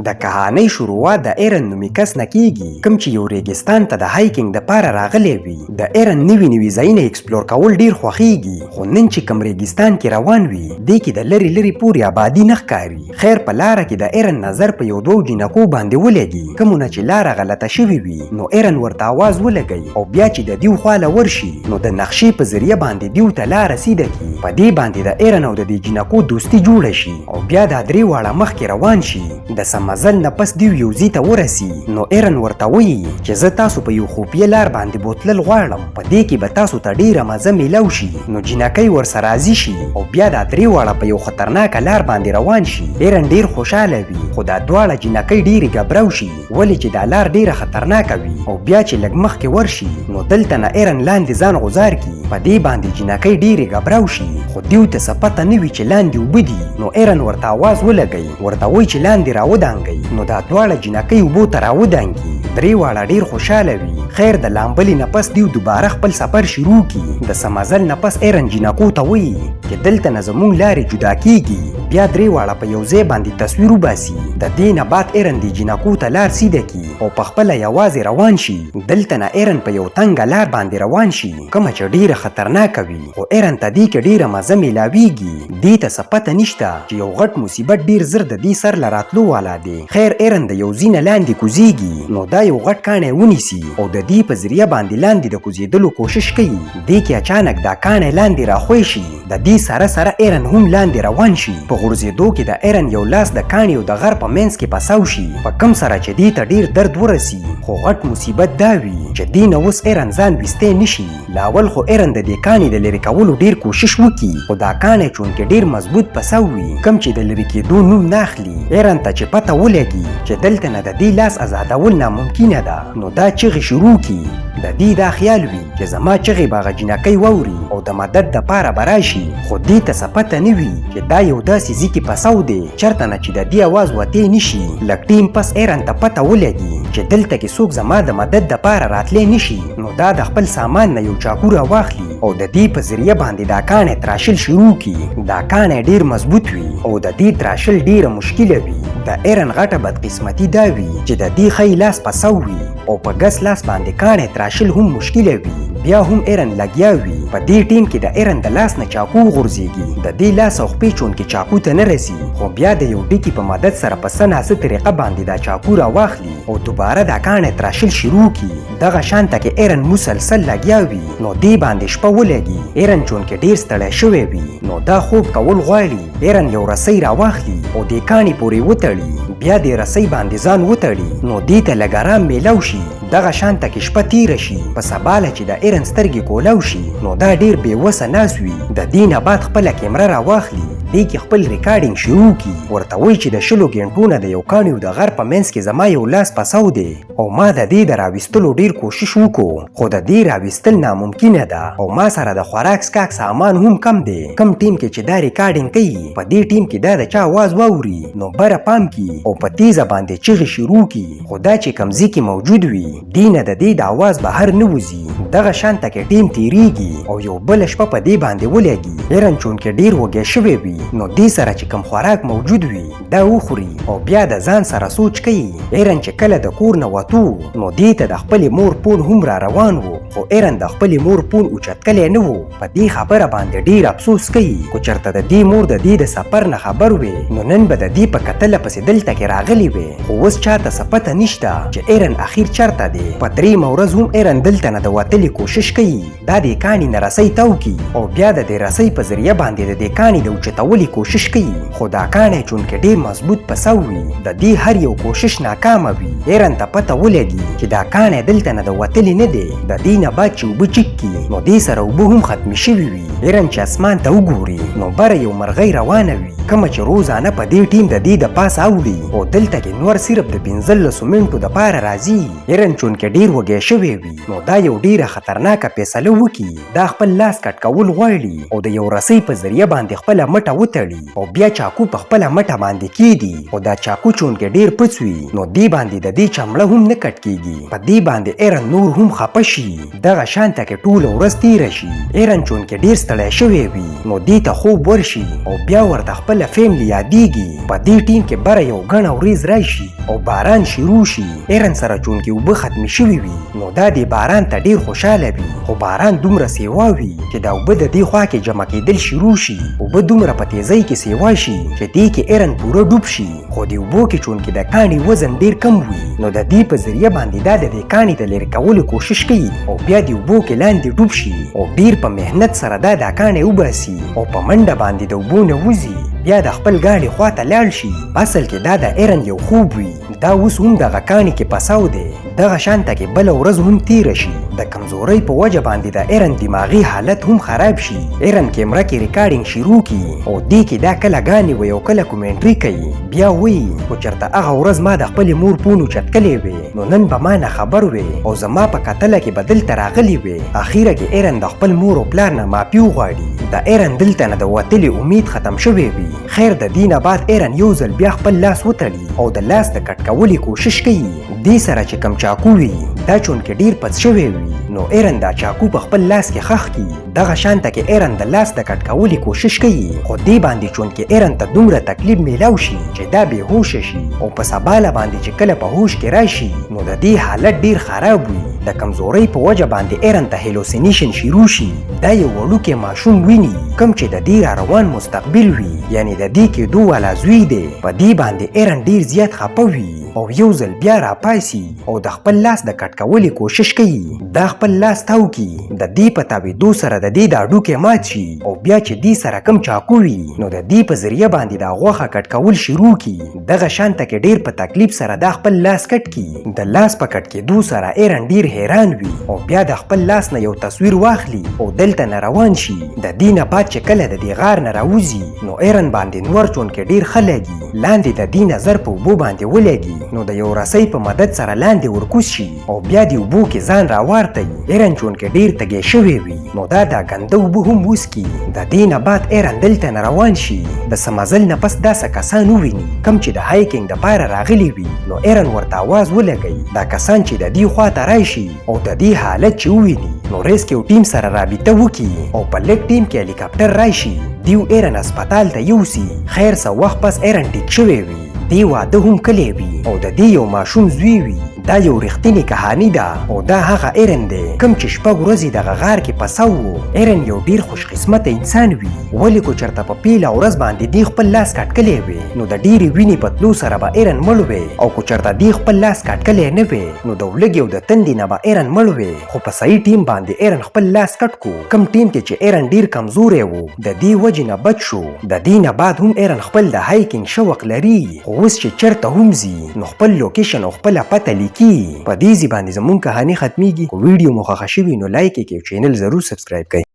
د کهانۍ شروعات د ایرن نومي کس نه کیږي کوم چې یو ریګستان ته د هایکینګ دپاره راغلی وي. د ایرن نوي ځایونه ایکسپلور کول ډیر خوښیږي، خو نن چې کوم ریګستان کې روان وي دې کې د لرې لرې پورې آبادي نه ښکاري. خیر په لاره کې د ایرن نظر په یو دوو جینکو باندې ولګي. کومونه چې لاره غلطه شوې وي نو ایرن ورته آواز ولګوي او بیا چې د دیو خواله ورشي نو د نقشې په ذریعه باندې دیو ته لاره سیده کړي. په دې باندې د ایرن او د دې جینکو دوستي جوړه شي او بیا دا درې واړه مخکې روان شي. د څه مزل نه پس دیو یو ځای ته ورسي نو ایرن ورته وایي چې زه تاسو په یو خفیه لار باندې بوتلل غواړم، په دې کې به تاسو ته ډیره مزه میلاو شي. نو جینکۍ ورسره راضي شي او بیا دا درې واړه په یو خطرناکه لار باندې روان شي. ایرن ډیر خوشحاله وي، خو دا دواړه جینکۍ ډیرې ګبراو شي ولې چې دا لار ډیره خطرناکه وي. او بیا چې لږ مخکې ورشي نو دلته نه ایرن لاندې ځان غوځار کړي. په دې باندې جینکۍ ډیرې ګبراو شي، خو دیو ته څه پته نه وي چې لاندې اوبه دي. نو ایرن ورته آواز ولګوي، ورته وایي چې لاندې راودانګئ. نو دا دواړه جینکۍ اوبو ته راودانګي. درې واړه ډیر خوشحاله وي. خیر د لامبلې نه پس دیو دوباره خپل سفر شروع کړي. د څه مزل نه پس ایرن جینکو ته وایي چې دلته نه زموږ لارې جدا کیږي. بیا درې واړه په یو ځای باندې تصویر وباسي. د دې نه بعد ایرن دې جینکو ته لار سیده کړي او په خپله یوازې روان شي. دلته نه ایرن په یو تنګه لار باندې روان شي کومه چې ډیره خطرناکه وي، خو ایرن ته دې کې ډیره مزه میلاویږي. دې ته څه پته نشته چې یو غټ مصیبت ډیر زر د دې سر له راتلو والا دی. خیر ایرن د یو ځای نه لاندې کوزیږي نو دا یو غټ کاڼی ونیسي او د دې په ذریعه باندې لاندې د کوزیدلو کوشش کوي. دې کې اچانک دا کاڼی لاندې راخوی شي. د دې سره سره ایرن هم لاندې روان شي. په غورځېدو کې د ایرن یو لاس د کاڼي او د غر په منځ کې پساو شي، په کم سره چې دې ته ډیر درد ورسي. خو غټ مصیبت دا وي چې دې نه اوس ایرن ځان ویستی نشي. لاول خو ایرن د دې کاڼي د لرې کولو ډیر کوشش وکړي، خو دا کاڼی چونکې ډیر مضبوط پساو وي کم چې د لرې کېدو نوم نه اخلي. ایرن ته چې پته ولګي چې دلته نه د دې لاس ازادول ناممکنه ده نو دا چغې شروع کړي. د دې دا خیال وي چې زما چغې به هغه جینکۍ واوري او د مدد دپاره به راشي، خو دې ته څه پته نه وي چې دا یو داسې ځای کې پساو دی چېرته نه چې د دې اواز وتی نشي. لږ ټیم پس ایرن ته پته ولګي چې دلته کې څوک زما د مدد دپاره راتلی نشي. نو دا د خپل سامان نه یو چاقو راواخلي او د دې په ذریعه باندې دا کاڼی تراشل شروع کړي. دا کاڼی ډیر مضبوط وي او د دې تراشل ډیره مشکله وي. د ایرن غټه بدقسمتي دا وي چې د دې ښی لاس پسو وي او په ګس لاس باندې کاڼی تراشل هم مشکله وي. بیا هم ایرن لګیا وي. په دې ټیم کې د ایرن د لاس نه چاقو غورځېږي. د دې لاس او خپې چونکې چاقو ته نه رسي، خو بیا د یو ډکي په مدد سره په څه ناسه طریقه باندې دا چاقو راواخلي او دوباره دا کاڼی تراشل شروع کړي. دغه شانته کې ایرن مسلسل لګیا وي نو دې باندې شپه ولګي. ایرن چونکې ډیر ستړی شوی وي نو دا خوب کول غواړي. ایرن یو رسۍ راواخلي او دې کاڼي پورې وتړي. بیا دې رسۍ باندې ځان وتړي نو دې ته لږ ارام میلاو شي. دغه شانته کې شپه تیره شي. په سباله چې د ایرن سترګې کولاو شي نو دا ډیر بېوسه ناست وي. د دې نه بعد خپله کیمره راواخلي. دې کې خپل ریکارډینګ شروع کړي. ورته وایي چې د 20 ګنټو نه د یو کاڼي او د غر په منځ کې زما یو لاس پسو دی او ما د دې د راویستلو ډیر کوشش وکړو، خو د دې راویستل ناممکنه ده او ما سره د خوراک څښاک سامان هم کم دی. کم ټیم کې چې دا ریکارډینګ کوي په دې ټیم کې دا د چا آواز واوري نو بره پام کړي او په تیزه باندې چغې شروع کړي. خو دا چې کوم ځای کې موجود وي دې نه د دې د آواز بهر نه وځي. دغه شانته کې ټیم تیریږي او یو بله شپه په دې باندې ولګي. ایرن چونکې ډیر وږی شوی وي نو دې سره چې کوم خوراک موجود وي دا وخوري او بیا د ځان سره سوچ کوي. ایرن چې کله د کور نه وتو نو دې ته د خپلې مور پون هم را روان وو، خو ایرن د خپلې مور پون اوچت کلی نه وو. په دې خبره باندې ډیر افسوس کوي. خو چېرته د دې مور د دې د سفر نه خبر وې نو نن به د دې په کتله پسې دلته کې راغلی وې، خو اوس چاته څه پته نشته چې ایرن اخیر چېرته دی. په درېیمه ورځ هم ایرن دلته نه د وتلې کوشش کوي. دا دې کاڼي نه رسۍ تاو کړي او بیا د دې رسۍ په ذریعه باندې د دې کاڼي د اوچتولې کوشش کوي، خو دا کاڼی چونکې ډیر مضبوط پسو وي د دې هر یو کوشش ناکامه وي. ایرن ته پته ولګي چې دا کاڼی دلته نه د وتلې نه دی. د دې نه بعد چې اوبه چک کړي نو دې سره اوبه هم ختمې شوي وي. ایرن چې اسمان ته وګوري نو بره یو مرغۍ روانه وي کومه چې روزانه په دې ټیم د دې د پاسه اوړي او دلته کې نور صرف د 15 منټو دپاره راځي. ایرن چونکې ډیر وږی شوی وي نو دا یو ډیره خطرناکه فیصله وکړي. دا خپل لاس کټ کول غواړي او د یو رسۍ په ذریعه باندې خپله مټه وتړي او بیا چاقو په خپله مټه باندې کیدي او دا چاقو چونکې ډیر پڅ وي نو دې باندې د دې چمړه هم نه کټ کیږي. په دې باندې ایرن نور هم خفه شي. دغه شانته کې ټوله ورځ تیره شي. ایرن چونکې ډیر ستړی شوی وي نو دې ته خوب ورشي او بیا ورته خپله فیملی یادیږي. په دې ټیم کې بره یو ګڼه وریځ راشي او باران شروع شي. ایرن سره چونکې اوبه ختمې شوي وي نو دا دې باران ته ډیر خوشحاله وي خو باران دومره سیوا وي چې دا اوبه د دې خوا کې جمع کېدل شروع شي. اوبه دومره په تیزۍ کې سیوا شي چې دې کې ایرن پوره ډوب شي خو د اوبو کې چونکې د کاڼي وزن ډیر کم وي نو د دې په ذریعه باندې دا د دې کاڼي د لرې کولو کوشش کوي او بیا د اوبو کې لاندې ډوب شي او ډیر په محنت سره دا کاڼي وباسي او په منډه باندې د اوبو نه وځي. بیا د خپل ګاډي خواته لاړ شي. اصل کې دا د ایرن یو خوب وي. دا اوس هم دغه کاڼي کې پساو دی. دغه شانته کې بله ورځ هم تیره شي. د کمزورۍ په وجه باندې د ایرن دماغي حالت هم خراب شي. ایرن کیمره کې ریکارډینګ شروع کی او دې کې دا کله ګانې وي او کله کومنټري کوي. بیا وایي خو چېرته هغه ورځ ما د خپلې مور پونو چتکلې وې نو نن به ما نه خبر وې او زما په کتله کې به دلته راغلې وې. اخیره کې ایرن د خپل مور او پلار نه معافي وغواړي. د ایرن دلته نه د وتلې امید ختم شوی وي. خیر د دې نه بعد ایرن یو ځل بیا خپل لاس وتړي او د لاس د کټ کولو کوشش کوي. دې سره چې کم چاقو وي دا چونکې ډیر پڅ شوی وي نو ایرن دا چاقو په خپل لاس کې خښ کي. دغه شانته کې ایرن د لاس د کټ کولو کوشش کوي خو دې باندې چونکې ایرن ته دومره تکلیف میلاو شي چې دا بې هوشه شي او په سباله باندې چې کله په هوش کې راشي نو د دې حالت ډیر خراب وي. د کمزورۍ په وجه باندې ایرن ته هیلوسینیشن شروع شي. دا یو وړوکی ماشوم ویني کوم چې د دې را روان مستقبل وي یعنی د دې کېدو والا زوی دی. په دې باندې ایرن ډیر زیات خفه وي او یو ځل بیا راپاسي او د خپل لاس د کټ کولو کوشش کوي. دا خپل لاس تاو کی. د دې په تاویدو سره د دې دا ډوکې مات شي او بیا چې دې سره کم چاقو وي نو د دې په ذریعه باندې دا غوښه کټ کول شروع کی. دغه شانته کې ډیر په تکلیف سره دا خپل لاس کټ کی. د لاس په کټ کېدو سره ایرن ډیر حیران وي او بیا د خپل لاس نه یو تصویر واخلي او دلته نه روان شي. د دې نه بعد چې کله د دې غار نه راوځي نو ایرن باندې نور چونکې ډیر ښه لګي. لاندې د دې نظر په اوبو باندې ولګي نو د یو رسۍ په مدد سره لاندې ورکوز شي او بیا د اوبو کې ځان راوارتوي. ایرن چونکې ډیر تږی شوی وي نو دا ګنده اوبه هم وڅکي. د دې نه بعد ایرن دلته نه روان شي. د څه مزل نه پس داسې کسان وویني کوم چې د هایکنګ دپاره راغلي وي نو ایرن ورته اواز ولګوي. دا کسان چې د دې خواته راشي او د دې حالت چې وویني نو ریسکیو ټیم سره رابطه وکړي او په لږ ټیم کې هلیکاپټر راشي. دیو ایرن هسپتال ته یوسي. خیر څه وخت پس ایرن ټیک شوی وي. دی واده هم کلی وي او د دې یو ماشوم زوی وي. دا یو رښتینې کهانی ده او دا هغه ایرن دی کوم چې شپږ ورځې دغه غار کې پسو و. ایرن یو ډیر خوش قسمته انسان وي ولې کو چېرته په پیله ورځ باندې دی خپل لاس کټکلی وي نو د ډیرې وینې په تلو سره به ایرن مړ وي او کو چېرته دی خپل لاس کټکلی نه وي نو د ولږې او د تندې نه به ایرن مړ وي. خو په صحیح ټیم باندې ایرن خپل لاس کټ کو. کوم ټیم کې چې ایرن ډیر کمزوری و د دې وجې نه بچ شو. د دې نه بعد هم ایرن خپل د هایکنګ شوق لري خو اوس چې چېرته هم ځي نو خپل لوکیشن او خپله پته لیکي. په دې باندې زموږ کهاني ختمیږي. کو ویډیو مو خوښه شوي نو لایک یې کړئ او چینل ضرور سبسکرایب کړئ.